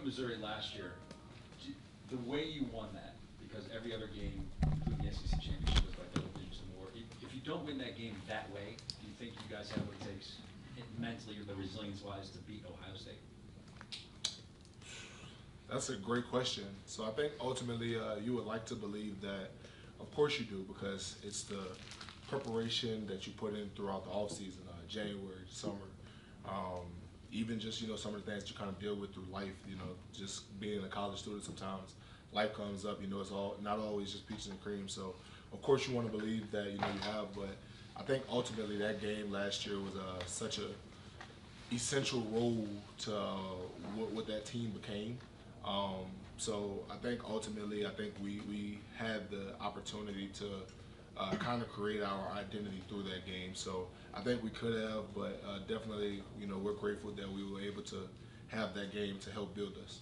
went Missouri last year. The way you won that, because every other game, including the SEC championship, was by double digits or more. If you don't win that game that way, do you think you guys have what it takes mentally or the resilience-wise to beat Ohio State? That's a great question. So I think ultimately you would like to believe that, of course you do, because it's the preparation that you put in throughout the off season, January, summer, even just some of the things you kind of deal with through life. Just being a college student, sometimes life comes up. It's all not always just peaches and cream. So of course you want to believe that you have, but I think ultimately that game last year was such a essential role to what that team became. So I think ultimately, we had the opportunity to kind of create our identity through that game. So I think we could have, but definitely, we're grateful that we were able to have that game to help build us.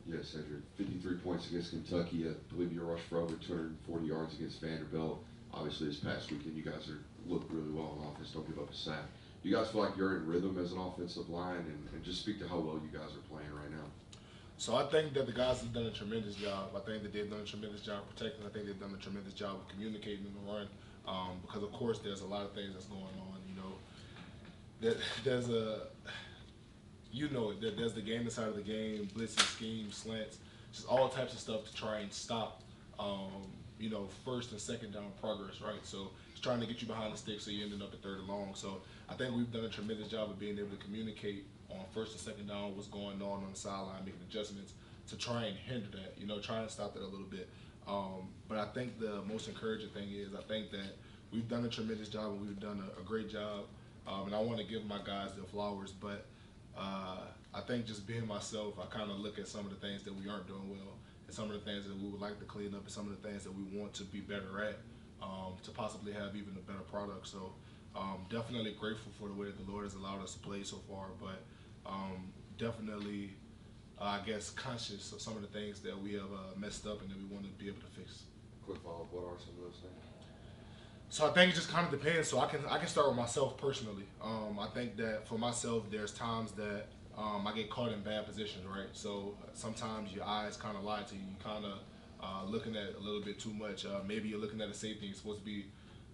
Yes, Sedrick, 53 points against Kentucky. I believe you rushed for over 240 yards against Vanderbilt. Obviously, this past weekend, you guys looked really well on offense. Don't give up a sack. Do you guys feel like you're in rhythm as an offensive line, and just speak to how well you guys are playing right now? So I think that the guys have done a tremendous job. I think that they've done a tremendous job protecting. I think they've done a tremendous job of communicating in the run, because of course there's a lot of things that's going on. There's there's the game inside of the game, blitzing, schemes, slants, just all types of stuff to try and stop, first and second down progress, right? So it's trying to get you behind the sticks so you ended up at third and long. So I think we've done a tremendous job of being able to communicate on first and second down what's going on the sideline, making adjustments to try and hinder that, try and stop that a little bit. But I think the most encouraging thing is I think that we've done a tremendous job and we've done a great job. And I want to give my guys their flowers, but I think just being myself, I kind of look at some of the things that we aren't doing well and some of the things that we would like to clean up and some of the things that we want to be better at, to possibly have even a better product. So definitely grateful for the way that the Lord has allowed us to play so far, but definitely, I guess, conscious of some of the things that we have messed up and that we want to be able to fix. Quick follow-up, what are some of those things? So I think it just kind of depends. So I can start with myself personally. I think that for myself, there's times that I get caught in bad positions, right? So sometimes your eyes kind of lie to you. You kind of looking at a little bit too much. Maybe you're looking at a safety. You're supposed to be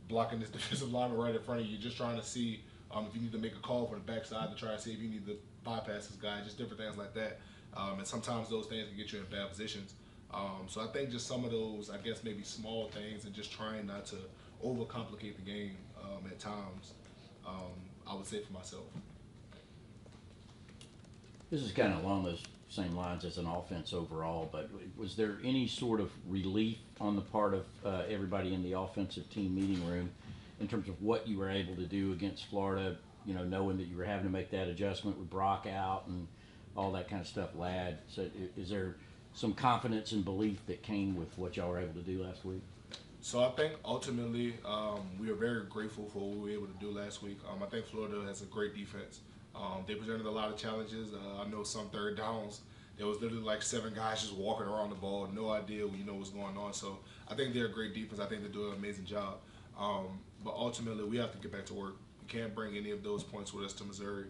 blocking this defensive lineman right in front of you. You're just trying to see if you need to make a call for the backside to try and see if you need to bypass this guy. Just different things like that. And sometimes those things can get you in bad positions. So I think just some of those, I guess, maybe small things and just trying not to overcomplicate the game at times, I would say for myself. This is kind of along those same lines as an offense overall, but was there any sort of relief on the part of everybody in the offensive team meeting room in terms of what you were able to do against Florida, knowing that you were having to make that adjustment with Brock out and all that kind of stuff, Ladd? So is there some confidence and belief that came with what y'all were able to do last week? So I think ultimately we are very grateful for what we were able to do last week. I think Florida has a great defense. They presented a lot of challenges. I know some third downs, there was literally like 7 guys just walking around the ball, no idea what's going on. So I think they're a great defense. I think they do an amazing job. But ultimately we have to get back to work. We can't bring any of those points with us to Missouri.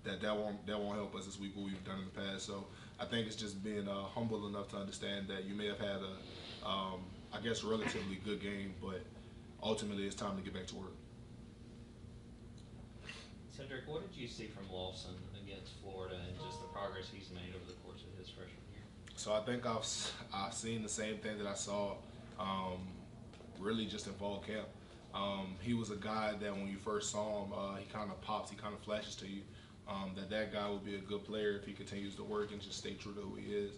That won't help us this week, what we've done in the past. So I think it's just being humble enough to understand that you may have had I guess, relatively good game, but ultimately it's time to get back to work. Sedrick, what did you see from Lawson against Florida and just the progress he's made over the course of his freshman year? So I think I've seen the same thing that I saw really just in fall camp. He was a guy that when you first saw him, he kind of pops, he kind of flashes to you that guy would be a good player if he continues to work and just stay true to who he is.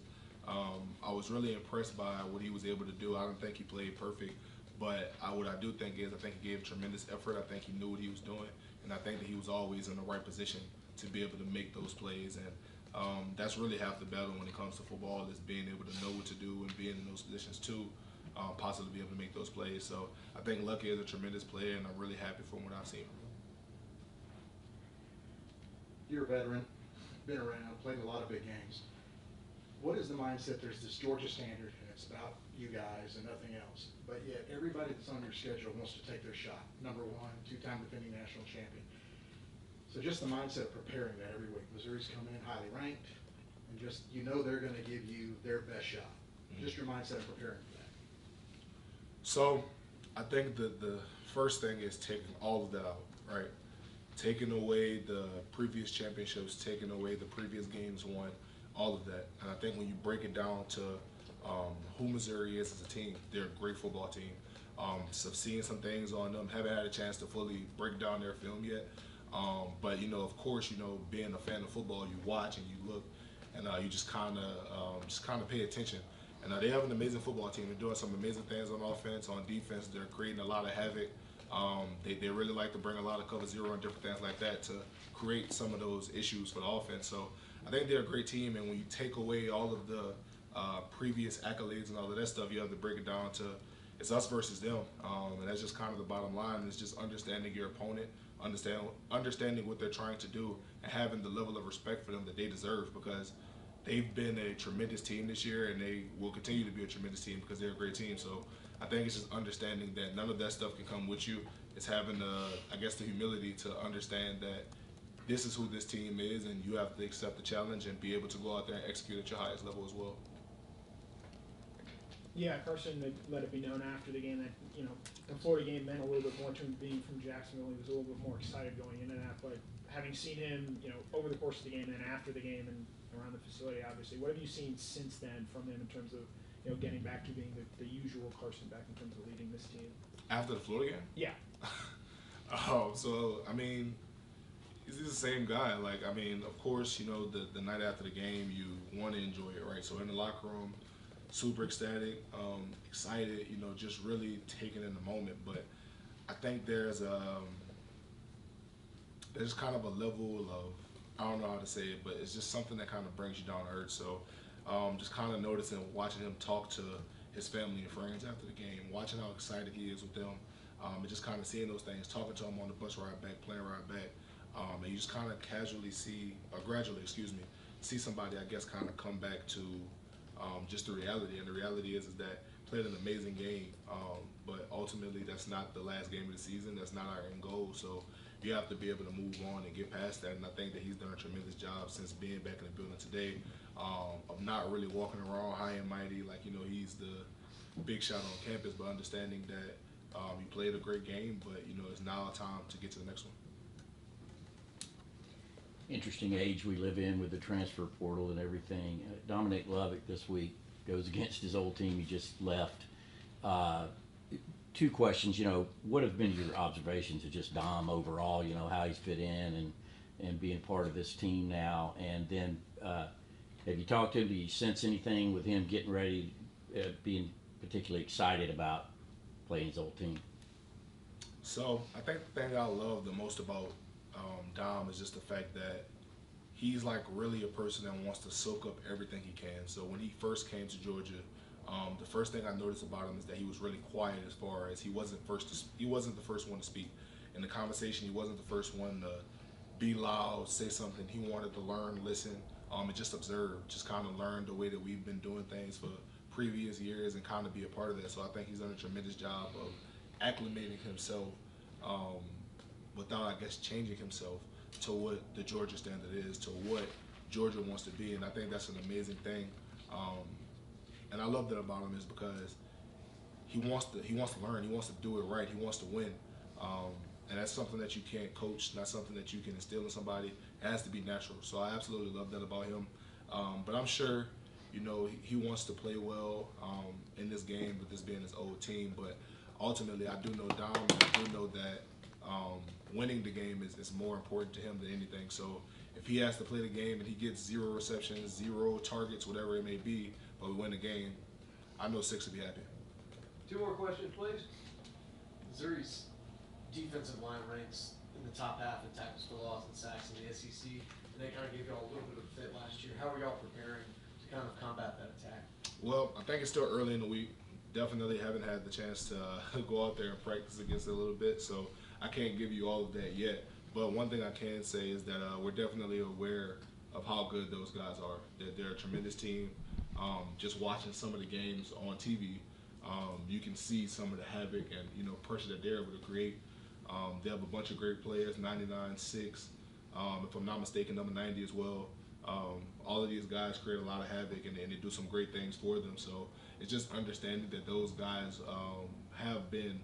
I was really impressed by what he was able to do. I don't think he played perfect, but what I do think is I think he gave tremendous effort. I think he knew what he was doing, and I think that he was always in the right position to be able to make those plays. And that's really half the battle when it comes to football, is being able to know what to do and being in those positions to possibly be able to make those plays. So I think Lucky is a tremendous player, and I'm really happy for what I've seen. You're a veteran, been around, played a lot of big games. What is the mindset? There's this Georgia standard, and it's about you guys and nothing else. But yet everybody that's on your schedule wants to take their shot. Number one, 2-time defending national champion. So just the mindset of preparing that every week. Missouri's coming in highly ranked, and just, you know, they're going to give you their best shot. Just your mindset of preparing for that. So I think the first thing is taking all of that out, right? Taking away the previous championships, taking away the previous games won, all of that. And I think when you break it down to who Missouri is as a team, they're a great football team. So seeing some things on them, haven't had a chance to fully break down their film yet. But, you know, of course, you know, being a fan of football, you watch and you look, and you just kind of pay attention. And they have an amazing football team. They're doing some amazing things on offense, on defense. They're creating a lot of havoc. They really like to bring a lot of cover zero and different things like that to create some of those issues for the offense. So I think they're a great team. And when you take away all of the previous accolades and all of that stuff, you have to break it down to it's us versus them. And that's just kind of the bottom line. It's just understanding your opponent, understanding what they're trying to do, and having the level of respect for them that they deserve, because they've been a tremendous team this year, and they will continue to be a tremendous team because they're a great team. So I think it's just understanding that none of that stuff can come with you. It's having, the humility to understand that this is who this team is, and you have to accept the challenge and be able to go out there and execute at your highest level as well. Yeah, Carson let it be known after the game that, you know, the Florida game meant a little bit more to him being from Jacksonville. He was a little bit more excited going into that. But having seen him, you know, over the course of the game and then after the game and around the facility, obviously, what have you seen since then from him in terms of, you know, getting back to being the usual Carson back in terms of leading this team? After the Florida game? Yeah. So, I mean, he's the same guy. Like, I mean, of course, you know, the night after the game, you want to enjoy it, right? So in the locker room, super ecstatic, excited, you know, just really taking in the moment. But I think there's kind of a level of, I don't know how to say it, but it's just something that kind of brings you down to earth. So just kind of noticing, watching him talk to his family and friends after the game, watching how excited he is with them, and just kind of seeing those things, talking to him on the bus ride back, plane ride back, and you just kind of gradually see somebody, I guess, kind of come back to just the reality. And the reality is that played an amazing game, but ultimately that's not the last game of the season. That's not our end goal. So you have to be able to move on and get past that. And I think that he's done a tremendous job since being back in the building today, of not really walking around high and mighty like, you know, he's the big shot on campus, but understanding that he played a great game, but, you know, it's now time to get to the next one. Interesting age we live in with the transfer portal and everything. Dominic Lovick this week goes against his old team he just left. Two questions, you know, what have been your observations of just Dom overall, you know, how he's fit in and being part of this team now? And then have you talked to him? Do you sense anything with him getting ready, being particularly excited about playing his old team? So I think the thing I love the most about Dom is just the fact that he's like really a person that wants to soak up everything he can. So when he first came to Georgia, the first thing I noticed about him is that he was really quiet, as far as he wasn't the first one to speak in the conversation. He wasn't the first one to be loud, say something. He wanted to learn, listen, and just observe, just kind of learn the way that we've been doing things for previous years and kind of be a part of that. So I think he's done a tremendous job of acclimating himself without, I guess, changing himself to what the Georgia standard is, to what Georgia wants to be. And I think that's an amazing thing. And I love that about him, is because he wants to learn, he wants to do it right, he wants to win. And that's something that you can't coach, not something that you can instill in somebody. It has to be natural. So I absolutely love that about him. But I'm sure, you know, he wants to play well in this game, with this being his old team. But ultimately, I do know Dom, and I do know that winning the game is more important to him than anything. So if he has to play the game and he gets 0 receptions, 0 targets, whatever it may be, but we win the game, I know Six will be happy. 2 more questions, please. Missouri's defensive line ranks in the top half in tackles for loss and sacks in the SEC, and they kind of gave y'all a little bit of a fit last year. How are y'all preparing to kind of combat that attack? Well, I think it's still early in the week. Definitely haven't had the chance to go out there and practice against it a little bit, so I can't give you all of that yet. But one thing I can say is that we're definitely aware of how good those guys are. They're a tremendous team. Just watching some of the games on TV, you can see some of the havoc and, you know, pressure that they're able to create. They have a bunch of great players, 99, 6, If I'm not mistaken, number 90 as well. All of these guys create a lot of havoc, and they do some great things for them. So it's just understanding that those guys have been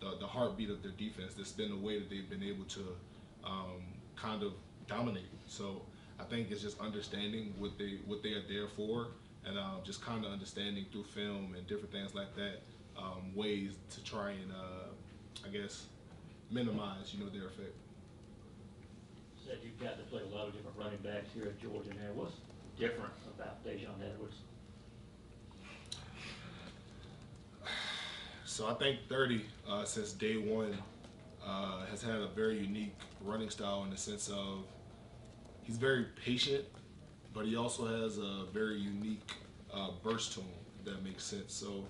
the heartbeat of their defense. That's been the way that they've been able to kind of dominate. So I think it's just understanding what they are there for, and just kind of understanding through film and different things like that, ways to try and I guess minimize their effect. Said you've got to play a lot of different running backs here at Georgia now. What's different about Dejon Edwards? So I think 30, since day one, has had a very unique running style in the sense of he's very patient, but he also has a very unique burst to him, if that makes sense. So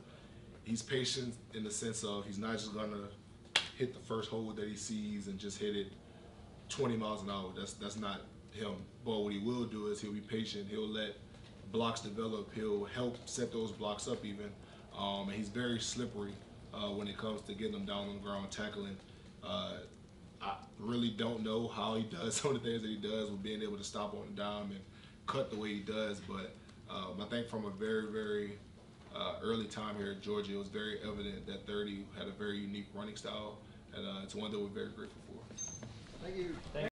he's patient in the sense of he's not just gonna hit the first hole that he sees and just hit it 20 miles an hour. That's not him. But what he will do is he'll be patient. He'll let blocks develop. He'll help set those blocks up even. And he's very slippery when it comes to getting them down on the ground, tackling. I really don't know how he does some of the things that he does with being able to stop on a dime and cut the way he does. But I think from a very, very early time here at Georgia, it was very evident that 30 had a very unique running style, and it's one that we're very grateful for. Thank you.